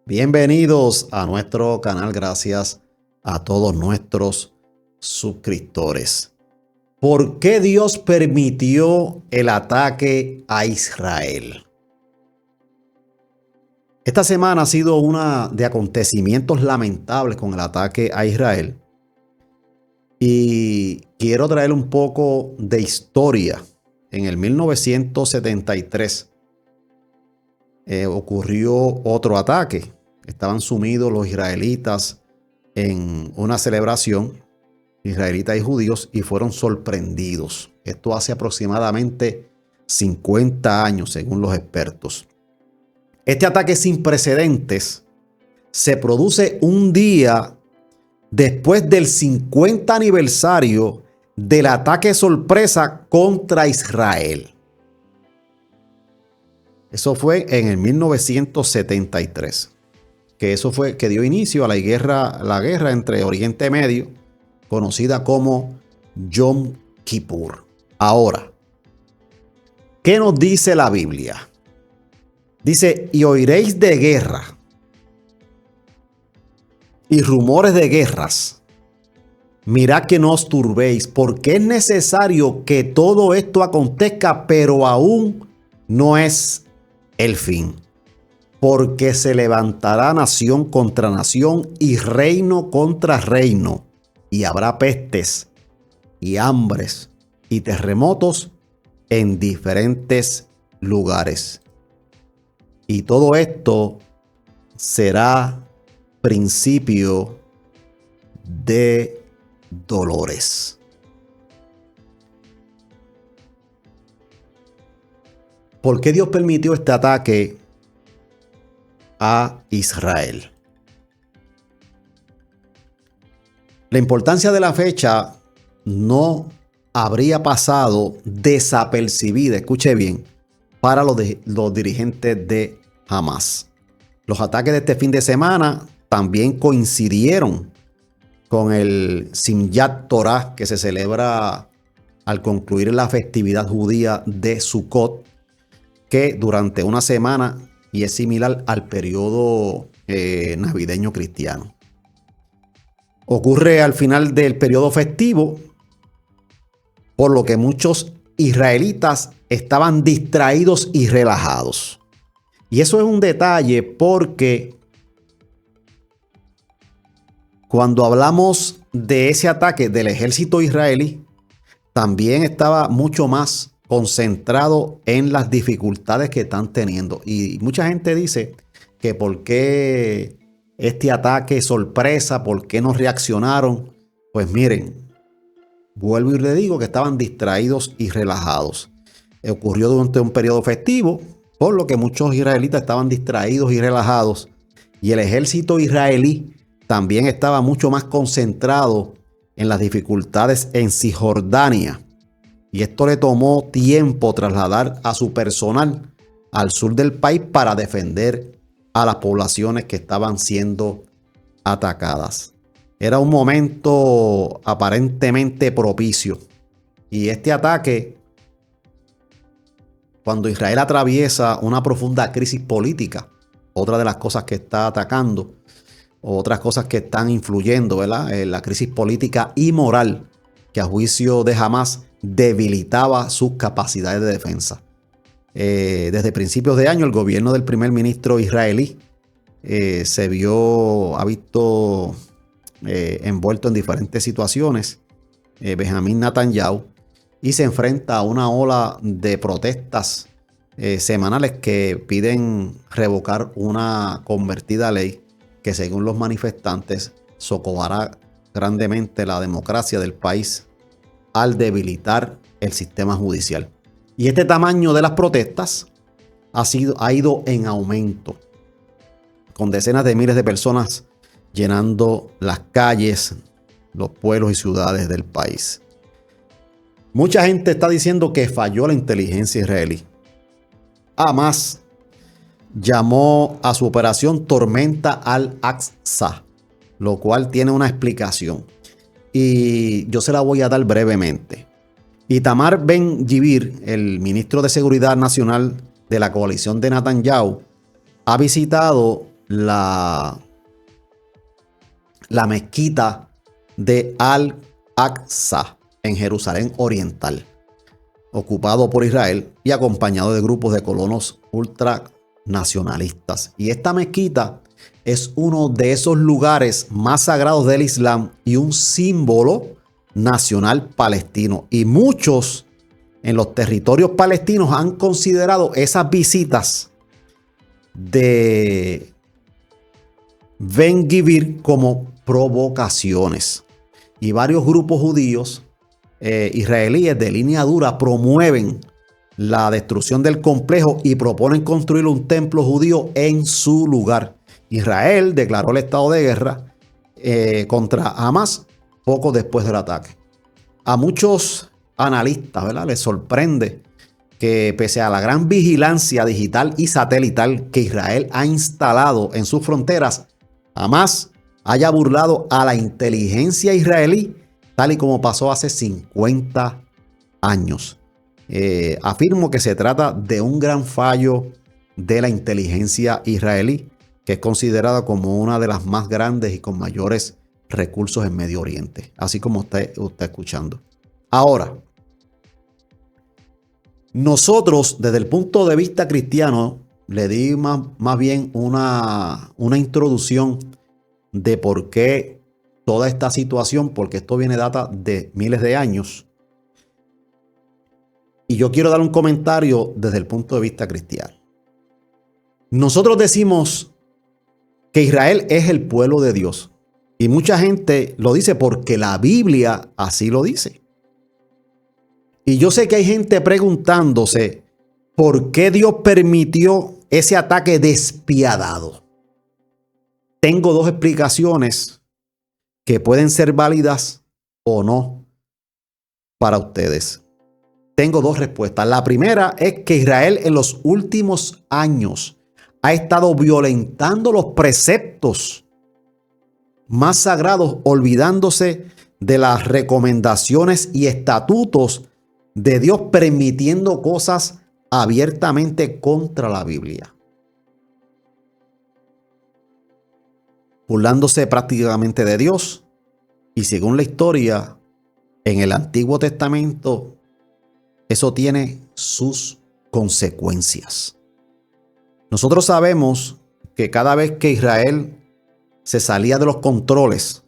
Bienvenidos a nuestro canal, gracias a todos nuestros suscriptores. ¿Por qué Dios permitió el ataque a Israel? Esta semana ha sido una de acontecimientos lamentables con el ataque a Israel. Y quiero traer un poco de historia. En el 1973 ocurrió otro ataque. Estaban sumidos los israelitas en una celebración, israelitas y judíos, y fueron sorprendidos. Esto hace aproximadamente 50 años, según los expertos. Este ataque sin precedentes se produce un día después del 50 aniversario del ataque sorpresa contra Israel. Eso fue en el 1973. Que eso fue que dio inicio a la guerra entre Oriente Medio, conocida como Yom Kippur. Ahora, ¿qué nos dice la Biblia? Dice, y oiréis de guerra y rumores de guerras. Mirad que no os turbéis, porque es necesario que todo esto acontezca, pero aún no es el fin. Porque se levantará nación contra nación y reino contra reino, y habrá pestes y hambres y terremotos en diferentes lugares. Y todo esto será principio de dolores. ¿Por qué Dios permitió este ataque a Israel? La importancia de la fecha no habría pasado desapercibida, escuche bien, para los dirigentes de Hamas. Los ataques de este fin de semana también coincidieron con el Simchat Torah, que se celebra al concluir la festividad judía de Sukkot, que durante una semana y es similar al periodo navideño cristiano. Ocurre al final del periodo festivo, por lo que muchos israelitas estaban distraídos y relajados. Y eso es un detalle porque cuando hablamos de ese ataque del ejército israelí, también estaba mucho más concentrado en las dificultades que están teniendo. Y mucha gente dice que por qué este ataque sorpresa, por qué no reaccionaron. Pues miren, vuelvo y le digo que estaban distraídos y relajados. Ocurrió durante un periodo festivo, por lo que muchos israelitas estaban distraídos y relajados. Y el ejército israelí también estaba mucho más concentrado en las dificultades en Cisjordania. Y esto le tomó tiempo trasladar a su personal al sur del país para defender a las poblaciones que estaban siendo atacadas. Era un momento aparentemente propicio. Y este ataque, cuando Israel atraviesa una profunda crisis política, otra de las cosas que está atacando, otras cosas que están influyendo, ¿verdad? La crisis política y moral que a juicio de Hamas debilitaba sus capacidades de defensa. Desde principios de año, el gobierno del primer ministro israelí ha visto envuelto en diferentes situaciones, Benjamín Netanyahu, y se enfrenta a una ola de protestas semanales que piden revocar una convertida ley que, según los manifestantes, socavará grandemente la democracia del país al debilitar el sistema judicial. Y este tamaño de las protestas ha ido en aumento, con decenas de miles de personas llenando las calles, los pueblos y ciudades del país. Mucha gente está diciendo que falló la inteligencia israelí. Hamas llamó a su operación Tormenta al-Aqsa, lo cual tiene una explicación. Y yo se la voy a dar brevemente. Itamar Ben-Gvir, el ministro de Seguridad Nacional de la coalición de Netanyahu, ha visitado la mezquita de Al-Aqsa en Jerusalén Oriental, ocupado por Israel y acompañado de grupos de colonos ultranacionalistas. Y esta mezquita es uno de esos lugares más sagrados del Islam y un símbolo nacional palestino. Y muchos en los territorios palestinos han considerado esas visitas de Ben-Gvir como provocaciones. Y varios grupos judíos israelíes de línea dura promueven la destrucción del complejo y proponen construir un templo judío en su lugar. Israel declaró el estado de guerra contra Hamas poco después del ataque. A muchos analistas, ¿verdad?, les sorprende que pese a la gran vigilancia digital y satelital que Israel ha instalado en sus fronteras, Hamas haya burlado a la inteligencia israelí, tal y como pasó hace 50 años. Afirmo que se trata de un gran fallo de la inteligencia israelí, que es considerada como una de las más grandes y con mayores recursos en Medio Oriente, así como usted está escuchando. Ahora, nosotros desde el punto de vista cristiano le di más bien una introducción de por qué toda esta situación, porque esto viene data de miles de años. Y yo quiero dar un comentario desde el punto de vista cristiano. Nosotros decimos que Israel es el pueblo de Dios. Y mucha gente lo dice porque la Biblia así lo dice. Y yo sé que hay gente preguntándose por qué Dios permitió ese ataque despiadado. Tengo dos explicaciones que pueden ser válidas o no para ustedes. Tengo dos respuestas. La primera es que Israel en los últimos años ha estado violentando los preceptos más sagrados, olvidándose de las recomendaciones y estatutos de Dios, permitiendo cosas abiertamente contra la Biblia, burlándose prácticamente de Dios. Y según la historia, en el Antiguo Testamento, eso tiene sus consecuencias. Nosotros sabemos que cada vez que Israel se salía de los controles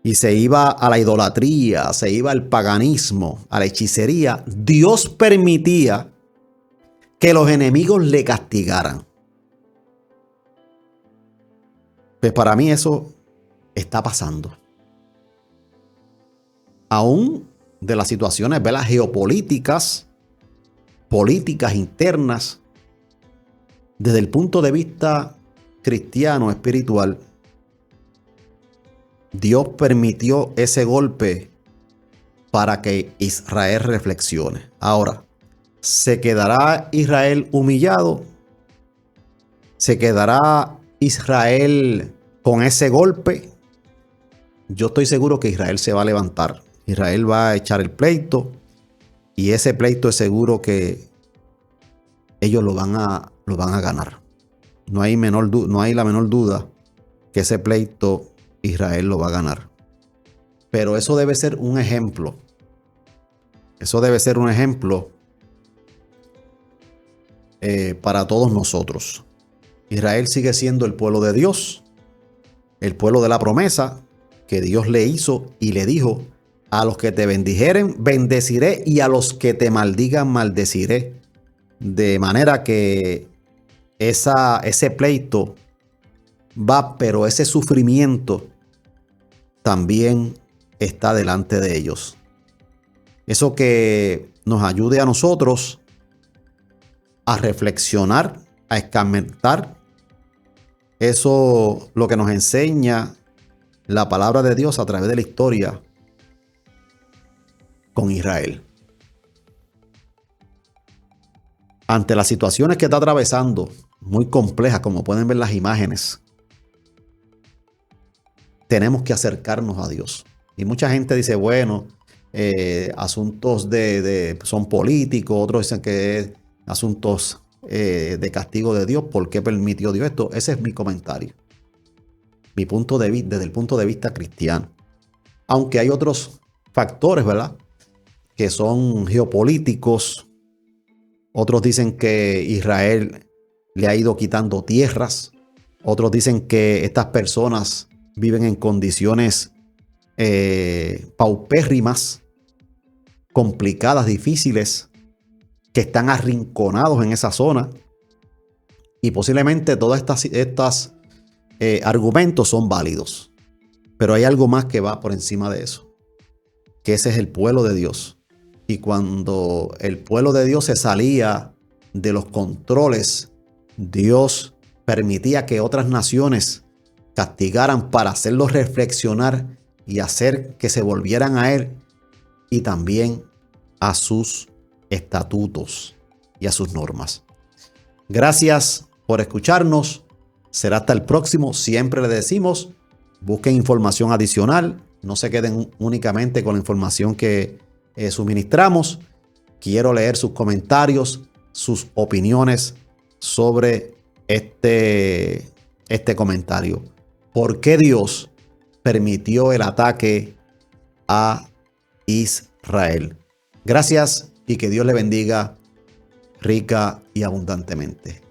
y se iba a la idolatría, se iba al paganismo, a la hechicería, Dios permitía que los enemigos le castigaran. Pues para mí eso está pasando. Aún de las situaciones, ¿verdad?, geopolíticas, políticas internas, desde el punto de vista cristiano, espiritual, Dios permitió ese golpe para que Israel reflexione. Ahora, ¿se quedará Israel humillado? ¿Se quedará Israel con ese golpe? Yo estoy seguro que Israel se va a levantar. Israel va a echar el pleito y ese pleito es seguro que ellos lo van a ganar. No hay la menor duda que ese pleito Israel lo va a ganar. Pero eso debe ser un ejemplo. Eso debe ser un ejemplo para todos nosotros. Israel sigue siendo el pueblo de Dios, el pueblo de la promesa que Dios le hizo y le dijo: a los que te bendijeren, bendeciré, y a los que te maldigan, maldeciré. De manera que ese pleito va, pero ese sufrimiento también está delante de ellos. Eso que nos ayude a nosotros a reflexionar, a escarmentar. Eso lo que nos enseña la palabra de Dios a través de la historia con Israel. Ante las situaciones que está atravesando, muy complejas, como pueden ver las imágenes, tenemos que acercarnos a Dios. Y mucha gente dice, bueno, asuntos son políticos, otros dicen que es asuntos de castigo de Dios. ¿Por qué permitió Dios esto? Ese es mi comentario. Mi punto de vista, desde el punto de vista cristiano. Aunque hay otros factores, ¿verdad?, que son geopolíticos. Otros dicen que Israel le ha ido quitando tierras. Otros dicen que estas personas viven en condiciones paupérrimas, complicadas, difíciles, que están arrinconados en esa zona. Y posiblemente todos estos argumentos son válidos. Pero hay algo más que va por encima de eso, que ese es el pueblo de Dios. Y cuando el pueblo de Dios se salía de los controles, Dios permitía que otras naciones castigaran para hacerlos reflexionar y hacer que se volvieran a Él y también a sus estatutos y a sus normas. Gracias por escucharnos. Será hasta el próximo. Siempre le decimos, busquen información adicional. No se queden únicamente con la información que suministramos. Quiero leer sus comentarios, sus opiniones sobre este comentario. ¿Por qué Dios permitió el ataque a Israel? Gracias y que Dios le bendiga rica y abundantemente.